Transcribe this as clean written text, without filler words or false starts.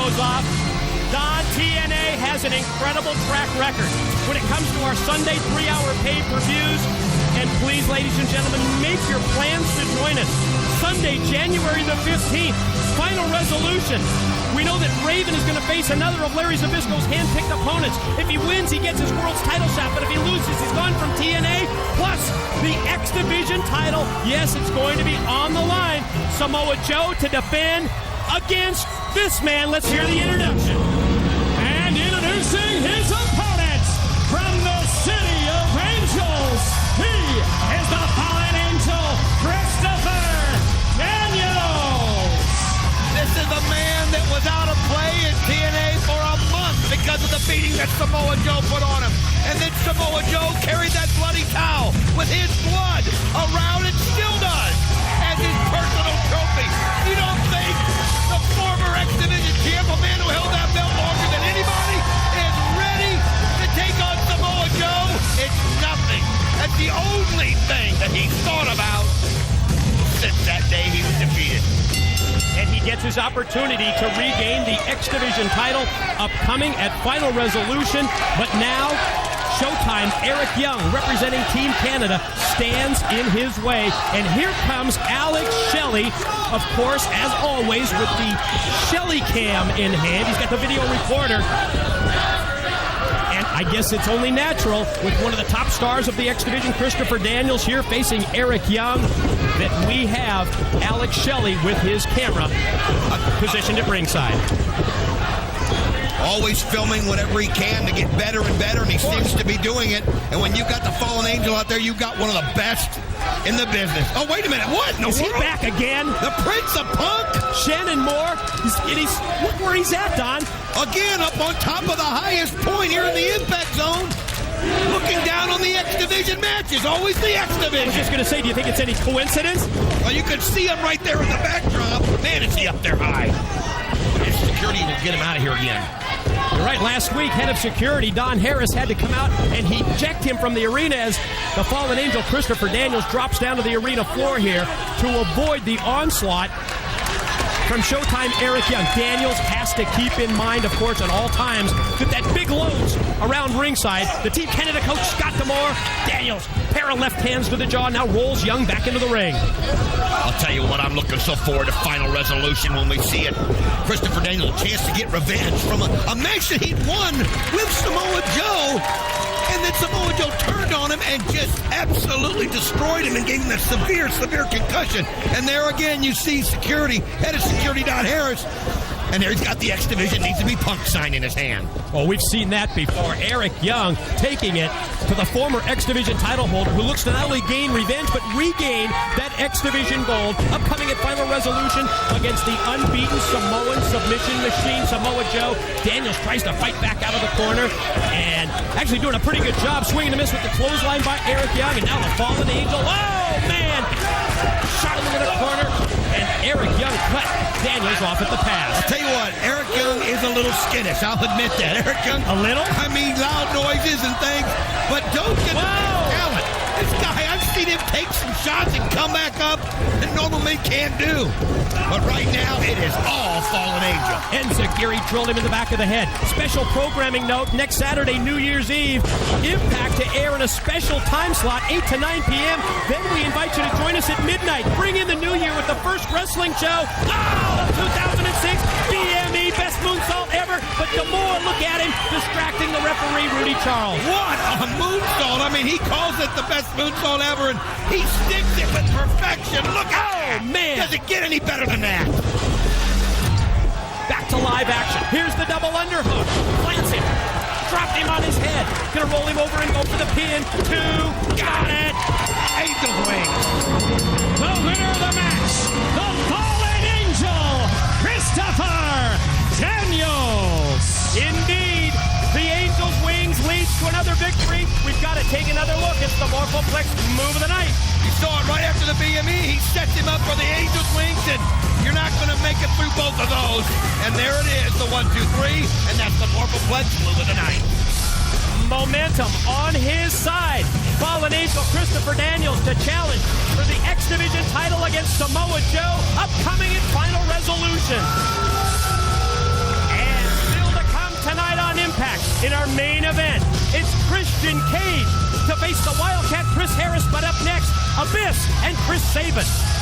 goes off. Don, TNA has an incredible track record when it comes to our Sunday 3-hour pay-per-views. And please, ladies and gentlemen, make your plans to join us. Sunday, January the 15th, Final Resolution. We know that Raven is going to face another of Larry Zbyszko's hand-picked opponents. If he wins, he gets his world's title shot. But if he loses, he's gone from TNA. Plus, the X Division title. Yes, it's going to be on the line. Samoa Joe to defend against this man. Let's hear the introduction. And introducing his opponents from the City of Angels, he is the fallen angel, Christopher Daniels. This is a man that was out of play in TNA for a month because of the beating that Samoa Joe put on him. And then Samoa Joe carried that bloody towel with his blood around and still does as his personal trophy. You don't think the former X Division champ, a man who held that belt longer than anybody, is ready to take on Samoa Joe? It's nothing. That's the only thing that he's thought about since that day he was defeated. And he gets his opportunity to regain the X Division title upcoming at Final Resolution. But now, Showtime, Eric Young, representing Team Canada, stands in his way. And here comes Alex Shelley, of course, as always, with the Shelley cam in hand. He's got the video recorder. And I guess it's only natural with one of the top stars of the X Division, Christopher Daniels, here facing Eric Young, that we have Alex Shelley with his camera positioned at ringside. Always filming whatever he can to get better and better, and he seems to be doing it. And when you've got the Fallen Angel out there, you've got one of the best in the business. Oh, wait a minute. What in the world? Is he back again? The Prince of Punk? Shannon Moore. Look where he's at, Don. Again, up on top of the highest point here in the Impact Zone. Looking down on the X Division matches. Always the X Division. I was just going to say, do you think it's any coincidence? Well, you can see him right there in the backdrop. Man, is he up there high. His security will get him out of here again. You're right. Last week, head of security, Don Harris, had to come out and he eject him from the arena as the Fallen Angel, Christopher Daniels, drops down to the arena floor here to avoid the onslaught from Showtime, Eric Young. Daniels has to keep in mind, of course, at all times, that big loads around ringside. The Team Canada coach, Scott D'Amore. Daniels, pair of left hands to the jaw, now rolls Young back into the ring. I'll tell you what, I'm looking so forward to Final Resolution when we see it. Christopher Daniels, a chance to get revenge from a match that he'd won with Samoa Joe. And then Samoa Joe turned on him and just absolutely destroyed him and gave him that severe, severe concussion. And there again, you see security, head of security, Don Harris. And there he's got the X Division, needs to be Punk sign in his hand. Well, we've seen that before. Eric Young taking it to the former X Division title holder who looks to not only gain revenge, but regain that X Division gold. Upcoming at Final Resolution against the unbeaten Samoan submission machine, Samoa Joe. Daniels tries to fight back out of the corner and actually doing a pretty good job swinging a miss with the clothesline by Eric Young. And now the Fallen Angel. Oh, man! Shot him into the corner. And Eric Young cut Daniels off at the pass. I'll tell you what, Eric Young is a little skittish. I'll admit that. Eric Young, a little? I mean, loud noises and things, but don't get the talent. This guy, I've seen him take some shots and come back up that normal men can't do. But right now, it is all Fallen Angel. And Zagiri drilled him in the back of the head. Special programming note, next Saturday, New Year's Eve, Impact to air in a special time slot, 8 to 9 p.m. Then we invite you to join us at midnight. Bring in the new year with the first wrestling show of 2006, BME, best moonsault ever. But D'Amore, look at him, distracting the referee, Rudy Charles. What a moonsault. I mean, he calls it the best moonsault ever, and he sticks it with perfection. Look out! Oh, man! Does it get any better than that? Back to live action. Here's the double underhook. Plants him. Dropped him on his head. Gonna roll him over and go for the pin. 2. Got it. Angel wings. The winner of the match, the Fallen Angel, Christopher Daniels. Indeed. The Angel's wings leads to another victory. We've got to take another look. It's the Morphoplex move of the night. You saw it right after the BME. He sets him up for the Angel's wings, and you're not going to make it through both of those. And there it is, the 1, 2, 3, and that's the Morphoplex move of the night. Momentum on his side. Fallen Angel Christopher Daniels to challenge for the X Division title against Samoa Joe, upcoming at Final Resolution. in our main event, it's Christian Cage to face the Wildcat Chris Harris. But up next, Abyss and Chris Sabin.